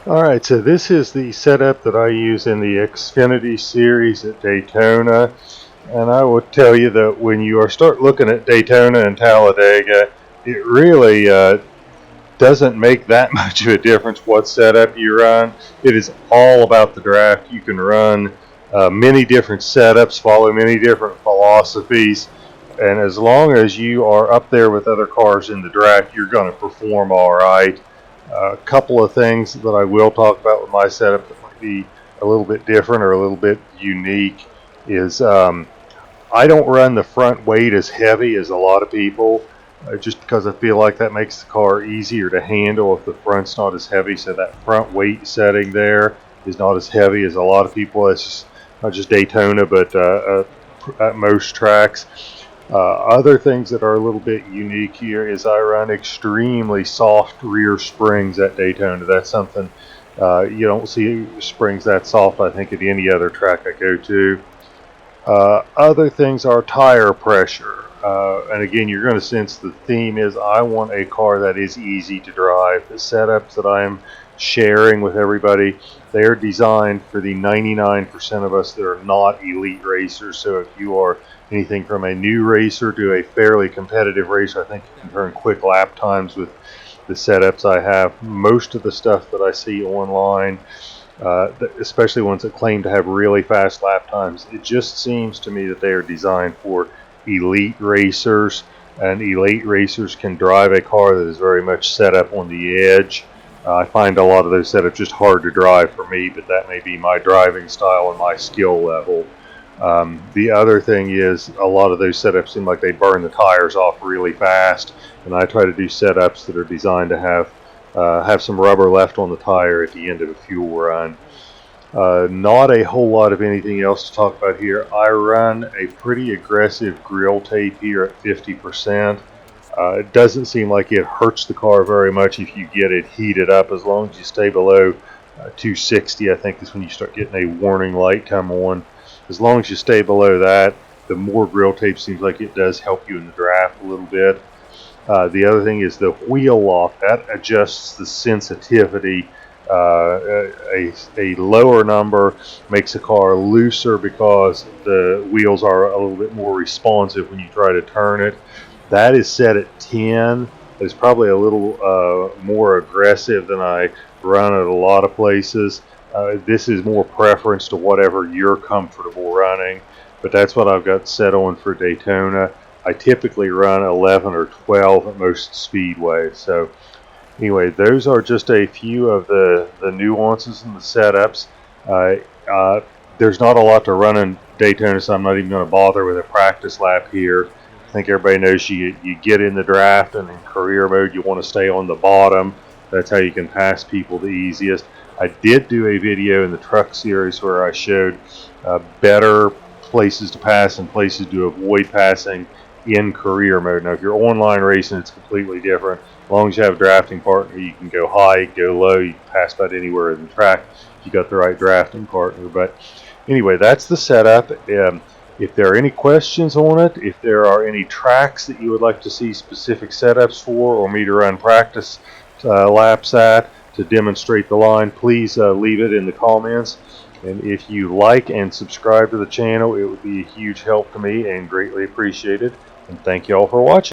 Alright, so this is the setup that I use in the Xfinity series at Daytona. And I will tell you that when you start looking at Daytona and Talladega, it really doesn't make that much of a difference what setup you run. It is all about the draft. You can run many different setups, follow many different philosophies, and as long as you are up there with other cars in the draft, you're going to perform all right. A couple of things that I will talk about with my setup that might be a little bit different or a little bit unique is I don't run the front weight as heavy as a lot of people, just because I feel like that makes the car easier to handle if the front's not as heavy. So that front weight setting there is not as heavy as a lot of people. It's just, not just Daytona, but at most tracks. Other things that are a little bit unique here is I run extremely soft rear springs at Daytona. That's something you don't see springs that soft, I think, at any other track I go to. Other things are tire pressure. And again, you're going to sense the theme is I want a car that is easy to drive. The setups that I'm sharing with everybody, they are designed for the 99% of us that are not elite racers. So if you are anything from a new racer to a fairly competitive racer, I think you can turn quick lap times with the setups I have. Most of the stuff that I see online, especially ones that claim to have really fast lap times, it just seems to me that they are designed for elite racers, and elite racers can drive a car that is very much set up on the edge. I find a lot of those setups just hard to drive for me, but that may be my driving style and my skill level. The other thing is a lot of those setups seem like they burn the tires off really fast, and I try to do setups that are designed to have some rubber left on the tire at the end of a fuel run. Not a whole lot of anything else to talk about here. I run a pretty aggressive grill tape here at 50%. It doesn't seem like it hurts the car very much if you get it heated up. As long as you stay below 260, I think is when you start getting a warning light come on. As long as you stay below that, the more grill tape seems like it does help you in the draft a little bit. The other thing is the wheel lock. That adjusts the sensitivity. A lower number makes a car looser because the wheels are a little bit more responsive when you try to turn it. That is set at 10. It's probably a little more aggressive than I run at a lot of places. This is more preference to whatever you're comfortable running, but that's what I've got set on for Daytona. I typically run 11 or 12 at most speedways. So anyway, those are just a few of the nuances and the setups. Uh, uh, there's not a lot to run in Daytona, so I'm not even going to bother with a practice lap here. I think everybody knows you get in the draft, and in career mode, you want to stay on the bottom. That's how you can pass people the easiest. I did do a video in the truck series where I showed better places to pass and places to avoid passing in career mode. Now, if you're online racing, it's completely different. As long as you have a drafting partner, you can go high, go low, you can pass about anywhere in the track if you got the right drafting partner. But anyway, that's the setup. If there are any questions on it, if there are any tracks that you would like to see specific setups for, or me to run practice laps at to demonstrate the line, please leave it in the comments. And if you like and subscribe to the channel, it would be a huge help to me and greatly appreciated. And thank you all for watching.